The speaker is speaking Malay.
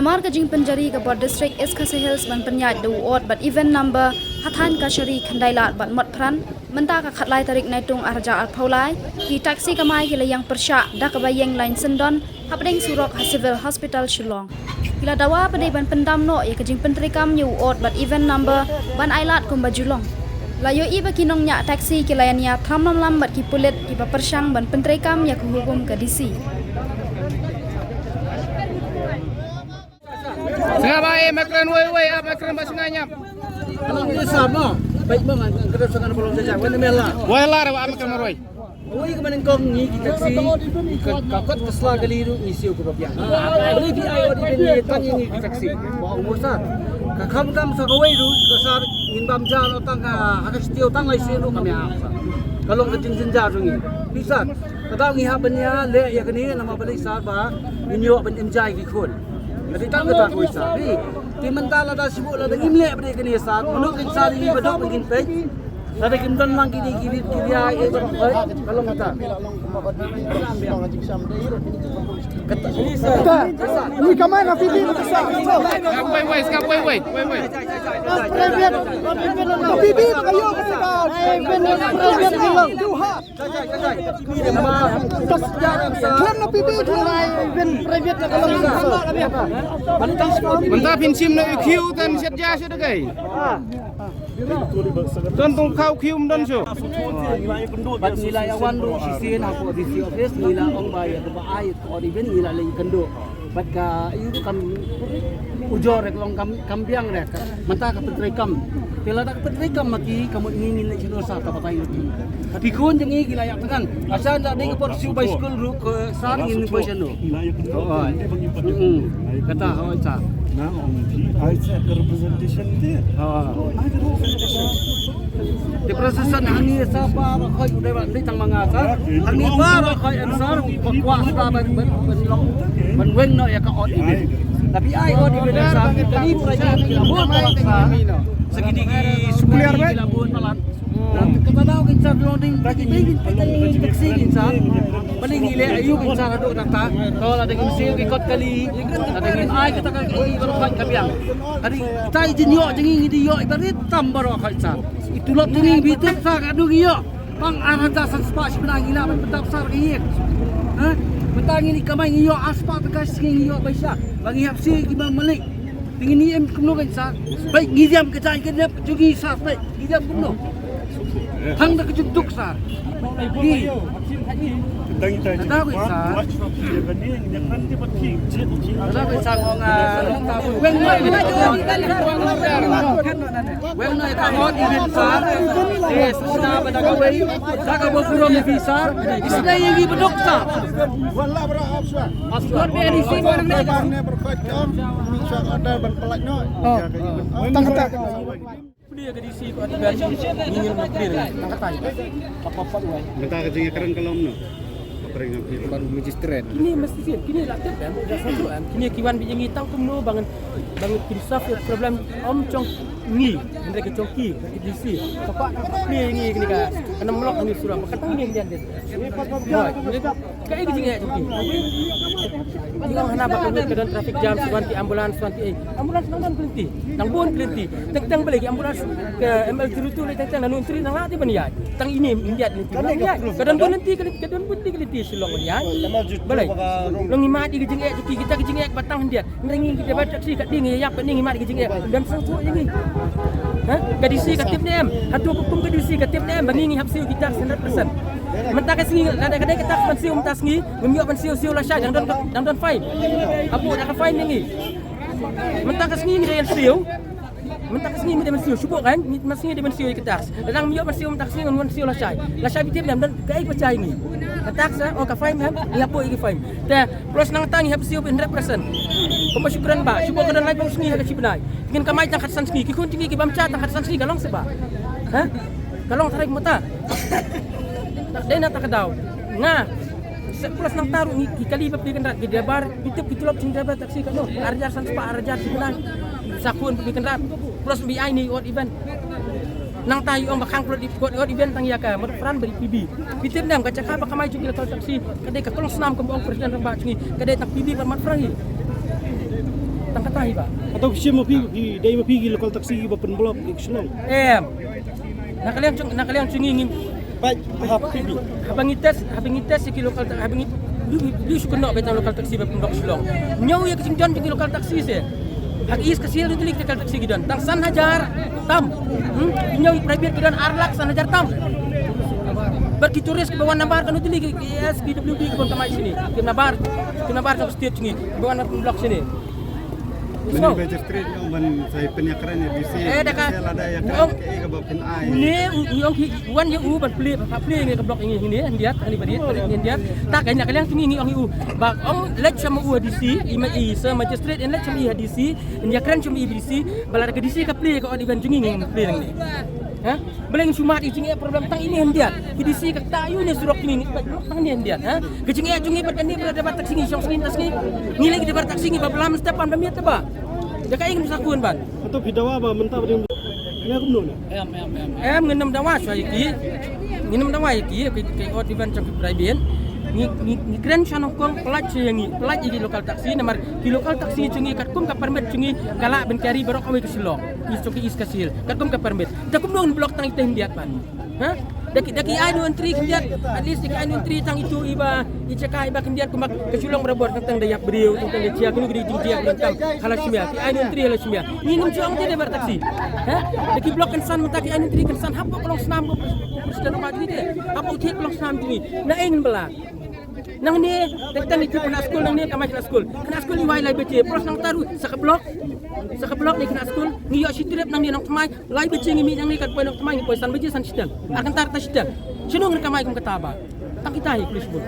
Namar kajing penjari ke bot district Eskase Hills ban penyat du ot bat event number hathan kashari khandailat bat mot pran menta ka khatlai tarik naitung arja al phaulai ki taxi kamai ki layang persya da ka bayeng line sendon hapdeng surok civil hospital Shillong kila dawa padai ban pendam no ya kajing pentrikam nyu ot bat event number ban ailat kum bajulong layo iba kinong nya taxi ki layania thamlam lam bat ki pulit ki ba persyang ban pentrikam ya ku hukum ke DC Sengaja baik makran woi apa makran basungnya nyap. Alang ini sama, baik banget. Kerja sangat belum saja. Wena mela. Woi lah apa makran woi. Woi kemarin kong ni kita taksi. Kakot kesla kali itu ngisi ukur rupiah. Beli di ayo di beli tanya ni kita taksi. Bawa umur sah. Kakam sa kawai itu kesar inbam jalan otang hakas tiaw tang lai sih kami apa. Kalau kecing senja tu ni. Bisa. Kata ngihabannya le ya kini nama balik sah bah. Inyo ben enjay kikun. Jadi tak kita kuisa. Di mentala dah sibuk lah dengan imlek pada kini saat menuk insari ini bedok mungkin pej. Tapi kita lang kini dia kalau kata. Ini kamai na pipi na kisa. Woi, skap woi. Pipi na kayo kasi ka. Private lang. Klaim na pipi tulay private na kalau Mentah pinsim na queue dan setja sudah gay. Tonton kau queue dan so. Bat nilai awan do sisi aku di office nilai ong bayar do ai ko di ben nilai lagi kendo. Bat ka itu kam ujor rek long kambiang rek. Mentah ka petrikam. Tela dak petrikam maki kamu ingin lek sino sa tapatai itu. Tapi kun jeng iki layak tekan. Asa ndak ding por siu bicycle ru ke sar in question do. Oh. Kata hoi sa. Nah, I said representation dia. Di prosesan hani sapa khoi udah balik tang mangasa. Hani bar khoi ansar kuat sta ban wen no ya ka ot ini. Tapi ai ot ini sa tadi praja labun malaksa. Segini sukuliar bae labun malat. Kepada orang insar loading bagi taksi insar. Paling ile ayu insar ado tak. Kalau ada mesin ikut kali. Ada ngin ai kita kan baru kan kabiang. Hari kita izin yo jengi ngidi yo ibarat tambah ro insar. Itulap jengi bitit sa adu yo. Pang arada san spa sebenarnya gila betap sar giye. Ha? Betang ini kamai yo aspa tegas ngi yo baisa. Bagi hapsi gimana malik. Tingin ni em kumno kan sa. Baik ngidiam kecai kedap jugi sa baik. Ngidiam kumno. Hang dah kejuduk sar. Di. Tahu isa. Tahu isa ngong weng noi weng noi ka hot event sar. Suna pada kawai. Saka bofuro mi visa. Isna yegi bedok sar. Wala bro afswa. Aswar be di sini orang ni. Barne berkaitan bisa ada ban pelak no. Tang kata. Dia ke DC ko di baju ingin menteri nang kata apa-apa wai. Mentah kecing keren kalau no. Peringat Baru magistrat. Ini mesti sih. Kini lah kan. Dah satu kan. Kini kiwan bijingi tang kumno bangun kimsaf problem om cong ni. Mereka congki di DC. Kapak ni kini ka. Kena melok ni surah. Kata ni dia. Kai bijingi congki. Jika hana bakal kedan traffic jam suanti ambulans ambulans nang kelinti. Nang bon kelinti. Tang balik ambulans ke ML02 le tang nanu intri nang ati baniya. Tang ini India kedan bon nanti kedan bon kelinti silong dia. Balik. Long imat di gejeng kita gejeng batang dia. Nrengi kita baca taksi kat ding yak ning imat gejeng dan sesuatu ini. Ha? Kadisi katip nem. Hatu hukum kadisi katip nem bangi hapsiu kita 100%. Mentah kasi kadang-kadang kita pensiu mentasngi, memiok pensiu lah syah dan fine. Apa nak fine ni? Mentah kasi ni dia pensiu. Mentah kasi ni dia pensiu. Cuba kan? Masih dia pensiu kita. Kadang memiok pensiu mentah kasi dengan pensiu lah syah. Lah syah bitip dan kai percaya ni. Kata sa oh ka fine ham, dia apa iki fine. Dah plus nang tangi pensiu 100%. Pemasyukuran ba? Cuba kadang lain pensiu ada cipenai. Ingin kamai tangkat sanski, kikun tinggi ki bamca tangkat sanski galong seba. Ha? Galong tarik mata. Dia nak tak tahu. Nah, plus nang taruh ni kali bab dia kendat dia bar bitip kitulap cinta bar taksi kan no. Arjar san spa arjar sebelah. Sakun pergi kendat plus BI ni what event. Nang tayu ang bakang kulo di event tang yaka mod peran beri PB. Bitip nam kaca ka bakamai juga lekal taksi kadai ka tolong senam ke bawang presiden rembak ni kadai tak PB bar mat peran ni. Tang mai ba. Atau siya mapi day mapi lokal taksi ba penblok ikslong. Nakaliang cungi Baik, habibi. habang ites si lokal habang du su kena betang lokal taksi ba pendok Silong. Nyau ya kecing jon lokal taksi se. Hak is kasil itu lik lokal taksi gidan. Tang San Hajar tam. Nyau private gidan Arlak San Hajar tam. Pergi turis ke bawah nabar kan itu lik SPWD ke kontamai sini. Ke nabar ke state cungi. Bawah blok sini. Meni Bejer Street yang saya penyakaran ya di sini. Ada ya kan ke bapin ai. Ni ong wan ye u ban play ni ke blok ini ndiat ani bari ndiat tak kanya kalian tungi ngi ong u ba ong lek sama u DC ima i sa magistrate en lek sama i DC ndia kran sama i DC balar ke DC ke play ke odi ban tungi ngi play ni ha beleng sumat i tungi problem tang ini ndiat ke DC ke tayu ni surok tungi tang ni ndiat ha ke tungi ber ni ber dapat taksi ngi song sini taksi ni lagi dapat taksi ngi ba belam stepan ba miet ba dia kai ingin sakun ban Atau bidawa ba mentah beri. Ya kumno ni. Em ngenam dawa so iki. Ngenam dawa iki ke ot event cak private. Ni kren shan kong pelat yengi. Pelat iki lokal taksi nomor di lokal taksi cungi kat kum ka permit cungi kala ben kari barok awe ke Silong. Is coki is kasil. Kat kum ka permit. Tak kum dong blok tang iteh ndiat ban. Ha? Daki anu entry kendiat at least daki anu entry tang itu iba iceka iba kendiat kumak ke Silong berabot tentang dayak beriu tentang dia kunu gedi dia tentang halasmia ki anu entry halasmia ni ngum juang dia ber taksi ha daki blok kan san mentaki anu entry kan san hapa kolong senam ko presiden rumah dia apa uti kolong senam ni na ingin belak nang ni tentang itu kena skul nang ni kamai kena skul ni wai lai bece pros nang taru saka blok ni kena skul ni yo sitrep nang ni nang kamai lai bece ngi nang ni kat poin nang kamai ni poisan bece san sidal akan tar ta sidal sino ngi kamai kum kataba tak kita hi kulis bun